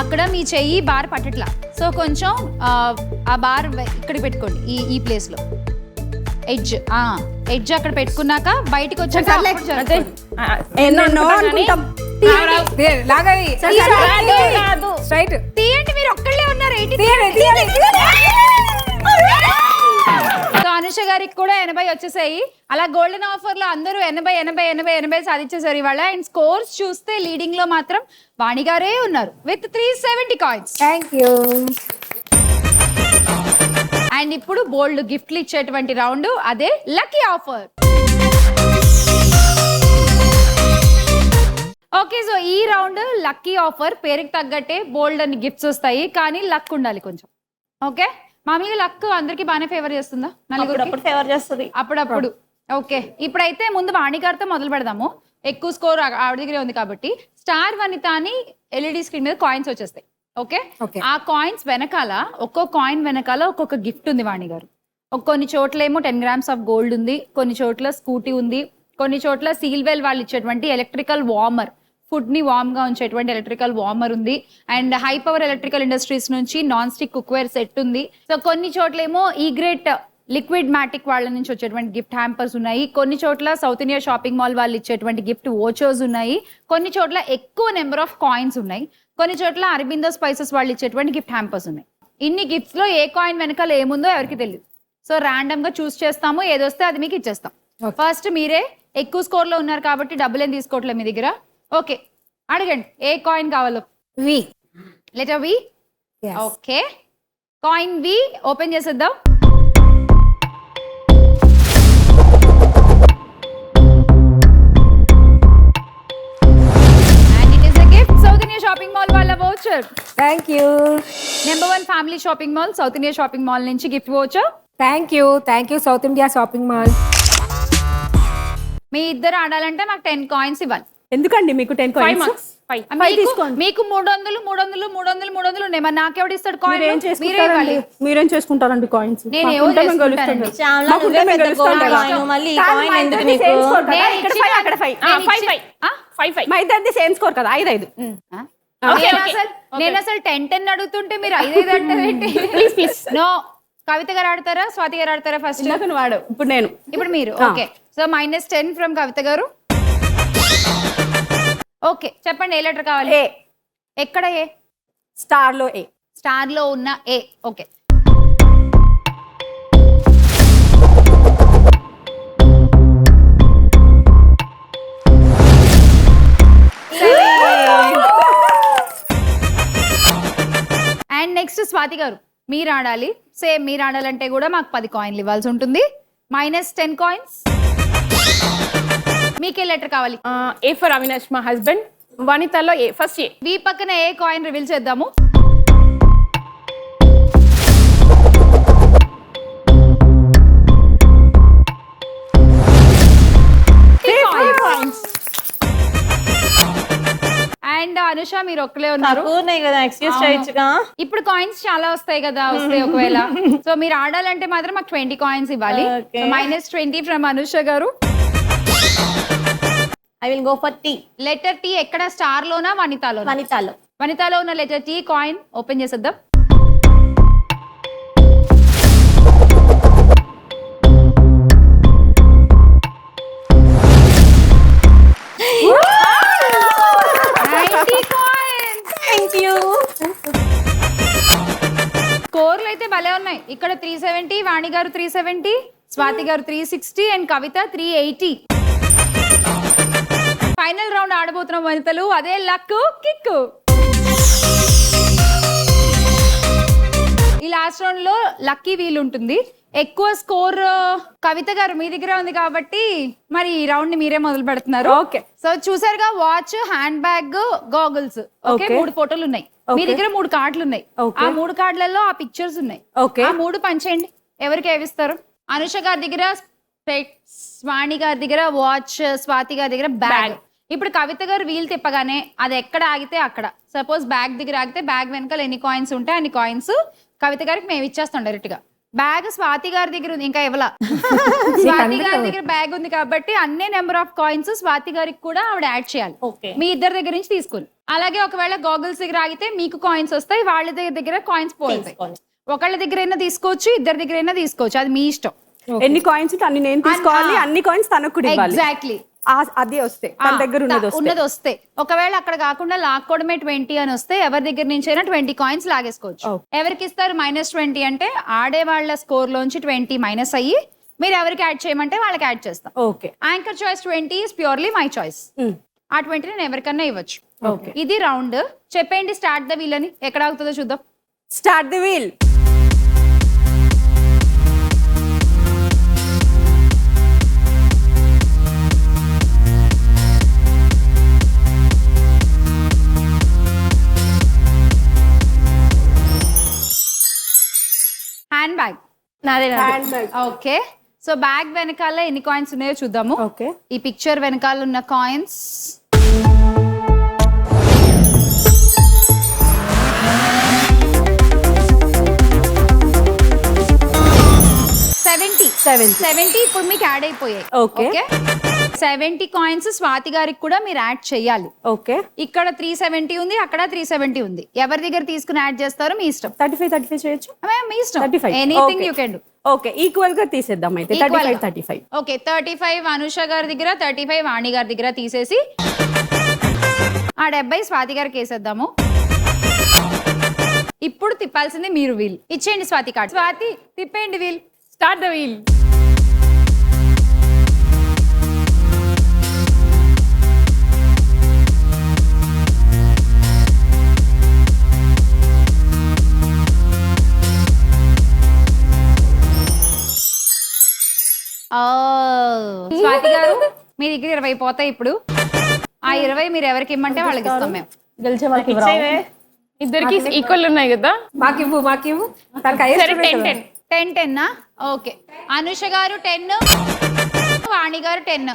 అక్కడ మీ చెయ్యి బార్ పట్టట్లా, సో కొంచెం ఆ బార్ ఇక్కడ పెట్టుకోండి. ఈ ప్లేస్ లో ఎడ్జ్ అక్కడ పెట్టుకున్నాక బయటకు వచ్చాక తీయండి. మీరు ఒక్కళ్ళే ఉన్నారు. సో అనుష గారికి కూడా 80 వచ్చేసాయి. అలా గోల్డెన్ ఆఫర్ లో అందరూ 80 సాధించేసారు ఇవాళ. అండ్ స్కోర్స్ చూస్తే లీడింగ్ లో మాత్రం వాణి గారే ఉన్నారు with 370 coins. Thank you. And ఇప్పుడు బోల్డ్ గిఫ్ట్లు ఇచ్చేటువంటి రౌండ్, అదే లక్కీ ఆఫర్. ఓకే, సో ఈ రౌండ్ లక్కీ ఆఫర్. పేరుకి తగ్గట్టే బోల్డ్ అని గిఫ్ట్స్ వస్తాయి, కానీ లక్ ఉండాలి కొంచెం. ఓకే, మామూలుగా లక్ అందరికి బాగానే ఫేవర్ చేస్తుందా? అప్పుడప్పుడు ఫేవర్ చేస్తుంది. అప్పుడప్పుడు ఓకే, ఇప్పుడైతే ముందు వాణి గారితో మొదలు పెడదాము. ఎక్కువ స్కోర్ ఆవిడ దగ్గరే ఉంది కాబట్టి. స్టార్ వనిత అని ఎల్ఈడి స్క్రీన్ మీద కాయిన్స్ వచ్చేస్తాయి. Okay, Okay. ఆ కాయిన్స్ వెనకాల ఒక్కో కాయిన్ వెనకాల ఒక్కొక్క గిఫ్ట్ ఉంది వాణి గారు. కొన్ని చోట్ల ఏమో 10 grams ఆఫ్ గోల్డ్ ఉంది, కొన్ని చోట్ల స్కూటీ ఉంది, కొన్ని చోట్ల సీల్వెల్ వాళ్ళు ఇచ్చేటువంటి ఎలక్ట్రికల్ వార్మర్, ఫుడ్ ని వార్మ్ గా ఉంచేటువంటి ఎలక్ట్రికల్ వార్మర్ ఉంది. And high power electrical industries నుంచి నాన్ స్టిక్ కుక్వేర్ సెట్ ఉంది. సో కొన్ని చోట్ల ఏమో ఈ గ్రేట్ లిక్విడ్ మ్యాటిక్ వాళ్ళ నుంచి వచ్చేటువంటి గిఫ్ట్ హ్యాంపర్స్ ఉన్నాయి. కొన్ని చోట్ల సౌత్ ఇండియా షాపింగ్ మాల్ వాళ్ళు ఇచ్చేటువంటి గిఫ్ట్ వోచర్స్ ఉన్నాయి. కొన్ని చోట్ల ఎక్కువ నెంబర్ ఆఫ్ కాయిన్స్ ఉన్నాయి. కొన్ని చోట్ల అరబిందో స్పైసెస్ వాళ్ళు ఇచ్చేటువంటి గిఫ్ట్ హ్యాంపర్స్ ఉన్నాయి. ఇన్ని గిఫ్ట్స్ లో ఏ కాయిన్ వెనకాల ఏముందో ఎవరికి తెలియదు. సో ర్యాండమ్ గా చూస్ చేస్తాము, ఏదొస్తే అది మీకు ఇచ్చేస్తాం. ఫస్ట్ మీరే ఎక్కువ స్కోర్ లో ఉన్నారు కాబట్టి డబ్బులు ఏం తీసుకోవట్లేదు మీ దగ్గర. ఓకే, అడగండి ఏ కాయిన్ కావాలో. V. Letter V. Yes. Okay, coin V open చేసేద్దాం. And it is a gift, South India Shopping Mall వాళ్ళ voucher. Thank you. Number 1 family shopping mall, south India shopping mall నుంచి gift voucher. Thank you south India shopping mall. మీ ఇద్దరు ఆడాలంటే నాకు 10 కాయిన్స్ ఇవ్వాలి. ఎందుకండి మీకు 10 5 coins? marks. 5. మీకు 300 ఉన్నాయి. మరి నాకెవడు ఇస్తాడు కాయిన్? మీరేం చేసుకుంటారండి? మీరేం చేసుకుంటారండి కాయిన్స్? నేను ఏవో చేసుకుంటానండి. చాలా నువ్వే పెద్ద gold coin, మళ్ళీ ఈ coin ఎందుకు నీకు? నేను ఇక్కడ ఇచ్చిన- 5 అక్కడ 5. నేను 5 ఇచ్చిన- 5. 5 5. మా ఇద్దరిది సేమ్ స్కోర్ కదా, 5 5. నేను అసలు 10 అడుగుతుంటే మీరు 5 అంటారేంటి? Please no. కవిత గారు ఆడతారా, స్వాతి గారు ఆడతారా ఫస్ట్? ఇందాక నువ్వు వాడు, ఇప్పుడు నేను. ఇప్పుడు మీరు. Okay, so -10 from Kavitha garu. Okay, చెప్పండి ఏ లెటర్ కావాలి? ఏ. ఎక్కడ ఏ? స్టార్ లో ఏ. స్టార్ లో ఉన్న ఏ. ఓకే, అండ్ నెక్స్ట్ స్వాతి గారు మీరు ఆడాలి. సేమ్ మీరు ఆడాలంటే కూడా మాకు 10 కాయిన్లు ఇవ్వాల్సి ఉంటుంది. -10 కాయిన్స్. మీకే లెటర్ కావాలి? ఏ ఫర్ అవినాష్ మా హస్బెండ్. వనితలో ఏ, ఫస్ట్ ఏ. వి పక్కన ఏ కాయిన్ రివీల్ చేద్దాము. అండ్ అనుష మీరు ఒక్కలే ఉన్నారు. తక్కువనే కదా, ఎక్స్క్యూజ్ చేయొచ్చుగా. ఇప్పుడు కాయిన్స్ చాలా వస్తాయి కదా, వస్తాయి ఒకవేళ. సో మీరు ఆడాలంటే మాత్రం మాకు 20 కాయిన్స్ ఇవ్వాలి. Okay. -20 ఫ్రమ్ అనుష గారు. I will go for T. Letter T ఎక్కడ? స్టార్ లోనా వనితాలోనా? వనితాలో. వనితాలో ఉన్న లెటర్ టీ కాయిన్ ఓపెన్ చేసేద్దాం. Thank you. స్కోర్లు అయితే భలే ఉన్నాయి. ఇక్కడ 370, వాణి గారు 370, స్వాతి గారు 360 అండ్ కవిత 380. ఫైనల్ రౌండ్ ఆడబోతున్నాం వనితలు. అదే లక్ కిక్. ఈ లాస్ట్ రౌండ్ లో లక్కీ వీల్ ఉంటుంది. ఎక్కువ స్కోర్ కవిత గారు మీ దగ్గర ఉంది కాబట్టి మరి ఈ రౌండ్ ని మీరే మొదలు పెడుతున్నారు. ఓకే. సో చూసారుగా, watch, hand bag, goggles. Okay, 3 ఫోటోలు ఉన్నాయి. మీ దగ్గర 3 కార్డులు ఉన్నాయి. ఆ 3 కార్డులలో ఆ పిక్చర్స్ ఉన్నాయి. ఓకే. ఆ 3 పంచేయండి. ఎవరికి ఏవిస్తారు? అనుష గారి దగ్గర స్పెక్స్, వాణి గారి దగ్గర వాచ్, స్వాతి గారి దగ్గర బ్యాగ్. ఇప్పుడు కవిత గారు వీల్ తిప్పగానే అది ఎక్కడ ఆగితే అక్కడ, సపోజ్ బ్యాగ్ దగ్గర ఆగితే బ్యాగ్ వెనకాల ఎన్ని కాయిన్స్ ఉంటాయి అన్ని కాయిన్స్ కవిత గారికి మేము ఇచ్చేస్తాం డైరెక్ట్ గా. బ్యాగ్ స్వాతి గారి దగ్గర ఉంది, ఇంకా ఇవ్వలా. స్వాతి గారి దగ్గర బ్యాగ్ ఉంది కాబట్టి అన్ని నెంబర్ ఆఫ్ కాయిన్స్ స్వాతి గారికి కూడా ఆవిడ యాడ్ చేయాలి. ఓకే. మీ ఇద్దరి దగ్గర నుంచి తీసుకుని. అలాగే ఒకవేళ గాగుల్స్ దగ్గర ఆగితే మీకు కాయిన్స్ వస్తాయి, వాళ్ళ దగ్గర కాయిన్స్ పోతాయి. ఒకళ్ళ దగ్గర అయినా తీసుకోవచ్చు, ఇద్దరి దగ్గర అయినా తీసుకోవచ్చు, అది మీ ఇష్టం. ఎన్ని కాయిన్స్ ఉంటే అన్ని నేను తీసుకోవాలి, అన్ని కాయిన్స్ తనకు కూడా ఇవ్వాలి. ఎగ్జాక్ట్లీ. అదే వస్తే తన దగ్గర ఉన్నది వస్తే. ఒకవేళ అక్కడ కాకుండా లాక్కోవడమే 20 అని వస్తే ఎవరి దగ్గర నుంచి అయినా 20 కాయిన్స్ లాగేసుకోవచ్చు. ఎవరికి ఇస్తారు -20 అంటే ఆడే వాళ్ళ స్కోర్ లోంచి 20 మైనస్ అయ్యి మీరు ఎవరికి యాడ్ చేయమంటే వాళ్ళకి యాడ్ చేస్తాం. Okay. Anchor choice 20 is purely my choice. ఆ 20 నేను ఎవరికన్నా ఇవ్వచ్చు. ఇది రౌండ్. చెప్పండి స్టార్ట్ ద వీల్ అని. ఎక్కడ ఆగుతుందో చూద్దాం. Start the wheel. Hand bag. నాదే. ఓకే, సో బ్యాగ్ వెనకాల ఎన్ని కాయిన్స్ ఉన్నాయో చూద్దాము. ఓకే. ఈ పిక్చర్ వెనకాల ఉన్న కాయిన్స్ 70 ఇప్పుడు మీకు యాడ్ అయిపోయాయి. Okay. 70 కాయిన్స్ స్వాతి గారికి కూడా మీరు యాడ్ చేయాలి. ఓకే. ఇక్కడ 370 ఉంది, అక్కడ 370 ఉంది. ఎవరి దగ్గర తీసుకుని యాడ్ చేస్తారో మీ ఇష్టం. 35 చేయొచ్చు. మీ ఇష్టం. 35. Anything you can do. Okay, equal గా తీసేద్దాం అయితే. 35. ఓకే, 35 అనుష గారి దగ్గర, 35 వాణి గారి దగ్గర తీసేసి ఆ 70 స్వాతి గారికి వేసేద్దాము. ఇప్పుడు తిప్పాల్సింది మీరు వీల్. ఇచ్చేయండి స్వాతి కార్డ్. స్వాతి తిప్పేయండి wheel. Start the wheel. Swathi గారు మీ దగ్గర 20 పోతాయి. ఇప్పుడు ఆ 20 మీరు ఎవరికి ఇమ్మంటే వాళ్ళకి ఇస్తాం మేము. గెలిచే వాళ్ళకి ఇద్దరికి ఈక్వల్ ఉన్నాయి కదా. మాకివ్వు తనకి సరే highest 10. ఓకే, అనుష గారు 10, వాణి గారు 10.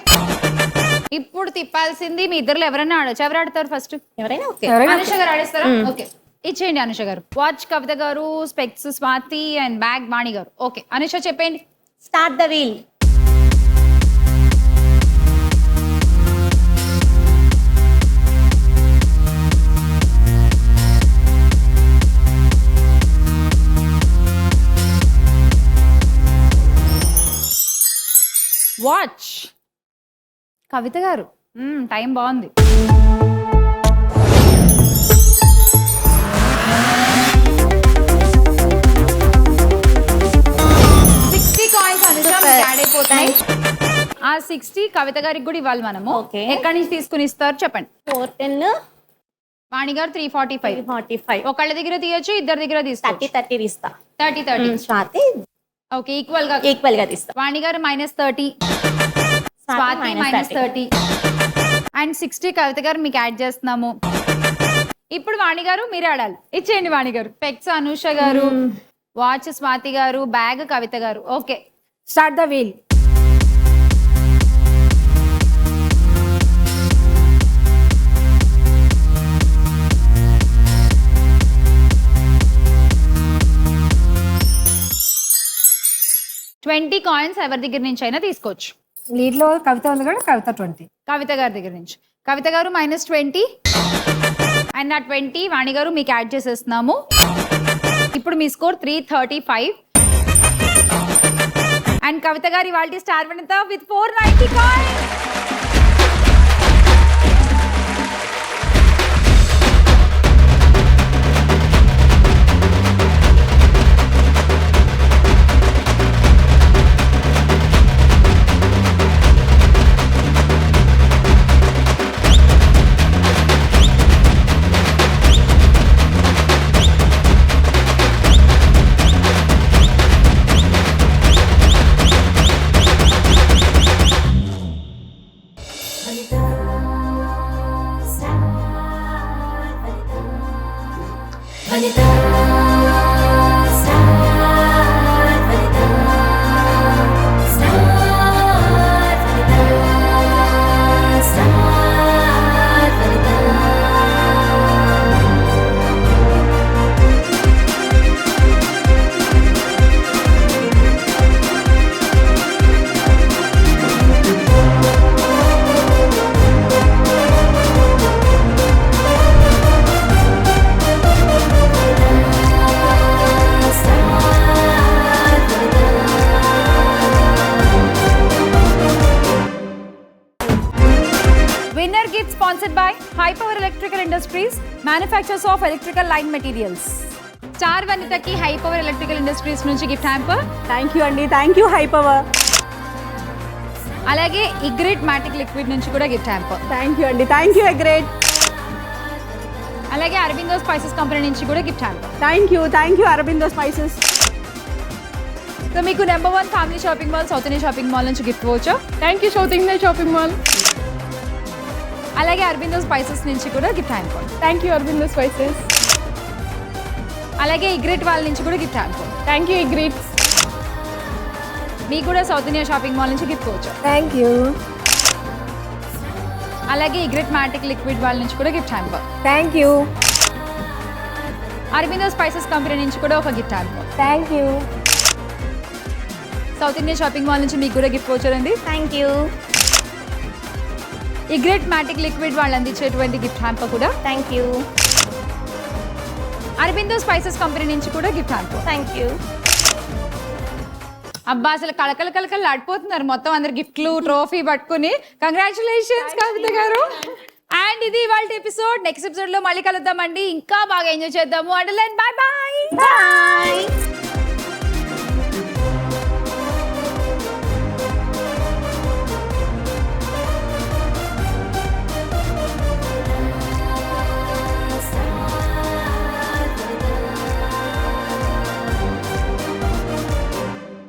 ఇప్పుడు తిప్పాల్సింది మీ ఇద్దరు ఎవరైనా ఆడొచ్చు. ఎవరు ఆడతారు ఫస్ట్? ఎవరైనా ఓకే. అనుష గారు ఆడేస్తారా? ఓకే, ఇచ్చేయండి అనుష గారు. Watch Kavitha garu, specs Swathi and bag Vani garu. Okay, Anusha చెప్పండి. Start the wheel. Watch Kavitha garu. Time బాగుంది. ఆ 60 కవిత గారికి కూడా ఇవ్వాలి మనము. Okay. ఎక్కడి నుంచి తీసుకుని ఇస్తారు చెప్పండి. 410 వాణి గారు 345. 45 ఒకళ్ళ దగ్గర తీయొచ్చు, ఇద్దరి దగ్గర తీసుకోవచ్చు. 30 తీస్తా. 30. స్వాతి ఓకే, ఈక్వల్ గా తీస్తా. వాణి గారు -30, స్వాతి -30 అండ్ 60 కవిత గారు మీకు యాడ్ చేస్తున్నాము. ఇప్పుడు వాణి గారు మీరు ఆడాలి. ఇచ్చేయండి వాణి గారు. పెక్స్ అనుష గారు, వాచ్ స్వాతి గారు, bag Kavitha garu. Okay, start the wheel. $20 coins ఎవరి దగ్గర నుంచి అయినా తీసుకోవచ్చు. లీడ్ లో కవిత ఉంది కదా, కవిత 20. కవిత గారి దగ్గర నుంచి. కవిత గారు -20 అండ్ ఆ 20 వాణి గారు మీకు యాడ్ చేసేస్తున్నాము. ఇప్పుడు మీ స్కోర్ 335 అండ్ కవిత గారు ఇవాల్టి star winner with 490 coins. Winner gift sponsored by High Power Electrical Industries, manufacturers of electrical line materials. Star వనితకి హై పవర్ ఎలక్ట్రికల్ ఇండస్ట్రీస్ నుంచి గిఫ్ట్ హ్యాంపర్. థ్యాంక్ యూ అండి. Thank you high power. అలాగే ఇగ్రేట్ మ్యాటిక్ లిక్విడ్ నుంచి కూడా గిఫ్ట్ హ్యాంపర్. థ్యాంక్ యూ అండి. Thank you great. అలాగే అరబిందో స్పైసెస్ కంపెనీ నుంచి కూడా gift hamper. Thank you Aurobindo spices. So మీకు #1 family shopping mall south India shopping mall నుంచి gift voucher. Thank you south India shopping mall. అలాగే అరబిందో స్పైసెస్ నుంచి కూడా gift hamper. Thank you Aurobindo spices. అలాగే ఇగ్రేట్ వాళ్ళ నుంచి కూడా gift hamper. Thank you Egrets. మీకు కూడా సౌత్ ఇండియా షాపింగ్ మాల్ నుంచి గిఫ్ట్ వచ్చారు. Thank you. అలాగే ఇగ్రెట్ మ్యాటిక్ లిక్విడ్ వాళ్ళ నుంచి కూడా gift hamper. Thank you. Aurobindo spices company నుంచి కూడా ఒక gift hamper. Thank you. South India shopping mall నుంచి మీకు కూడా గిఫ్ట్ వచ్చారండి. Thank you. Egret matic liquid వాళ్ళు అందించేటువంటి గిఫ్ట్ హ్యాంపర్ కూడా. Thank you. Aurobindo spices company నుంచి కూడా గిఫ్ట్ హ్యాంపర్. Thank you. అబ్బా అసలు కళకళ ఆడిపోతున్నారు మొత్తం అందరు గిఫ్ట్లు ట్రోఫీ పట్టుకుని. కంగ్రాచులేషన్స్ కవిత గారు. అండ్ ఇది ఇవాళ ఎపిసోడ్. నెక్స్ట్ ఎపిసోడ్ లో మళ్ళీ కలుద్దామండి. ఇంకా బాగా ఎంజాయ్ చేద్దాము. And bye bye. బాయ్.